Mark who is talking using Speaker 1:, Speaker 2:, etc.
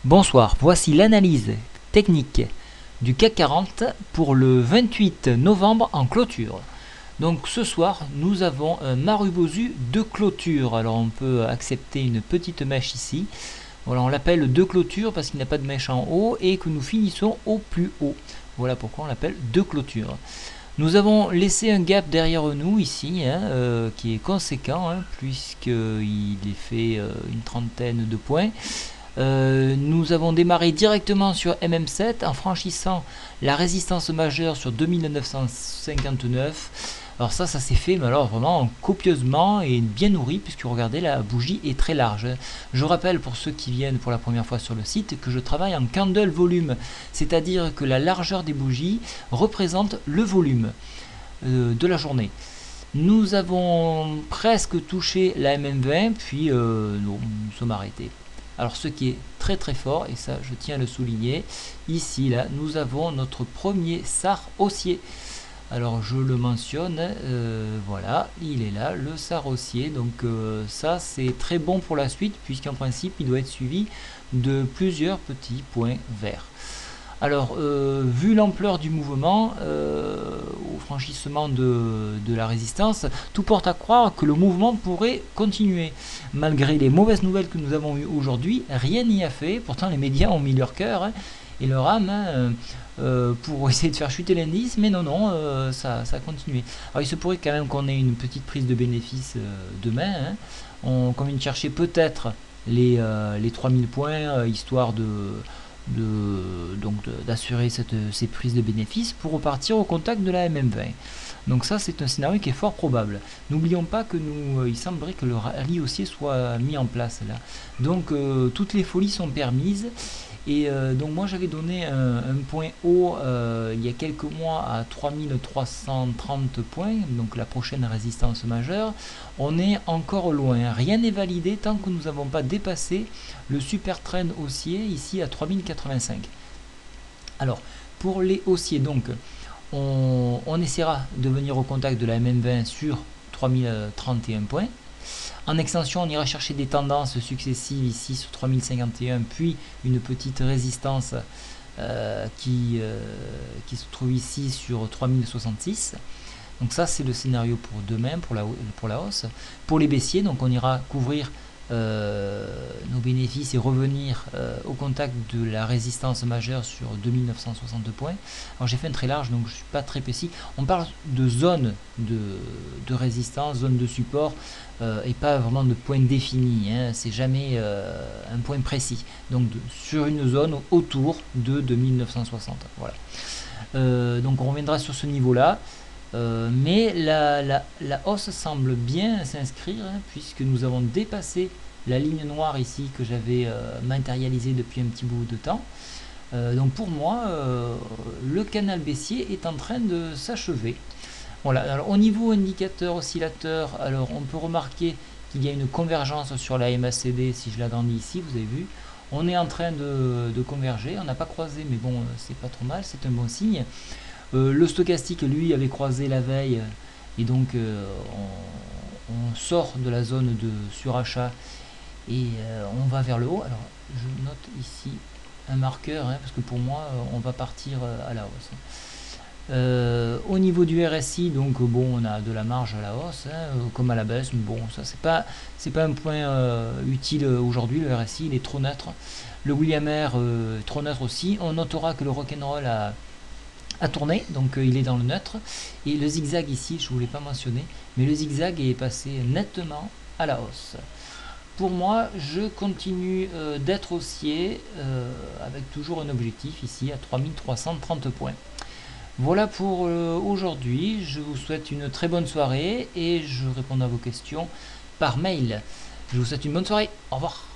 Speaker 1: Bonsoir, voici l'analyse technique du CAC 40 pour le 28 novembre en clôture. Donc ce soir, nous avons un Marubozu de clôture. Alors on peut accepter une petite mèche ici. Voilà, on l'appelle de clôture parce qu'il n'y a pas de mèche en haut et que nous finissons au plus haut. Voilà pourquoi on l'appelle de clôture. Nous avons laissé un gap derrière nous ici, qui est conséquent, puisqu'il est fait une trentaine de points. Nous avons démarré directement sur MM7 en franchissant la résistance majeure sur 2959. Alors ça s'est fait, mais alors vraiment copieusement et bien nourri, puisque regardez, la bougie est très large. Je rappelle pour ceux qui viennent pour la première fois sur le site que je travaille en candle volume, c'est-à-dire que la largeur des bougies représente le volume de la journée. Nous avons presque touché la MM20, puis nous sommes arrêtés. Alors ce qui est très très fort, et ça je tiens à le souligner, ici là nous avons notre premier SAR haussier. Alors je le mentionne, voilà, il est là, le SAR haussier, donc ça c'est très bon pour la suite, puisqu'en principe il doit être suivi de plusieurs petits points verts. Alors, vu l'ampleur du mouvement, au franchissement de la résistance, tout porte à croire que le mouvement pourrait continuer. Malgré les mauvaises nouvelles que nous avons eues aujourd'hui, rien n'y a fait. Pourtant, les médias ont mis leur cœur et leur âme pour essayer de faire chuter l'indice, mais non, ça a continué. Alors, il se pourrait quand même qu'on ait une petite prise de bénéfice demain. On vient de chercher peut-être les 3000 points, histoire d'assurer ces prises de bénéfices pour repartir au contact de la MM20. Donc ça c'est un scénario qui est fort probable. N'oublions pas que il semblerait que le rallye haussier soit mis en place là. Donc toutes les folies sont permises. Et donc moi j'avais donné un point haut il y a quelques mois à 3330 points, donc la prochaine résistance majeure. On est encore loin, rien n'est validé tant que nous n'avons pas dépassé le super trend haussier ici à 3085. Alors pour les haussiers, donc on essaiera de venir au contact de la MM20 sur 3031 points. En extension, on ira chercher des tendances successives ici sur 3051, puis une petite résistance qui se trouve ici sur 3066. Donc ça, c'est le scénario pour demain, pour la hausse. Pour les baissiers, donc on ira couvrir nos bénéfices et revenir au contact de la résistance majeure sur 2962 points. Alors j'ai fait un très large, donc je ne suis pas très précis. On parle de zone de résistance, zone de support, et pas vraiment de point défini. C'est jamais un point précis. Donc sur une zone autour de 2960. Voilà. Donc on reviendra sur ce niveau-là. Mais la hausse semble bien s'inscrire, puisque nous avons dépassé la ligne noire ici que j'avais matérialisée depuis un petit bout de temps. Donc pour moi, le canal baissier est en train de s'achever. Voilà. Alors au niveau indicateur oscillateur, alors on peut remarquer qu'il y a une convergence sur la MACD. Si je l'agrandis ici, vous avez vu, on est en train de converger. On n'a pas croisé, mais bon, c'est pas trop mal, c'est un bon signe. Le stochastique, lui, avait croisé la veille, et donc on sort de la zone de surachat et on va vers le haut. Alors je note ici un marqueur, parce que pour moi on va partir à la hausse. Au niveau du RSI, donc bon, on a de la marge à la hausse, comme à la baisse, mais bon, ça c'est pas un point utile aujourd'hui. Le RSI il est trop neutre, le William R trop neutre aussi. On notera que le rock'n'roll a tourné, donc il est dans le neutre, et le zigzag ici, je ne voulais pas mentionner, mais le zigzag est passé nettement à la hausse. Pour moi, je continue d'être haussier avec toujours un objectif ici à 3330 points. Voilà pour aujourd'hui, je vous souhaite une très bonne soirée et je réponds à vos questions par mail. Je vous souhaite une bonne soirée, au revoir.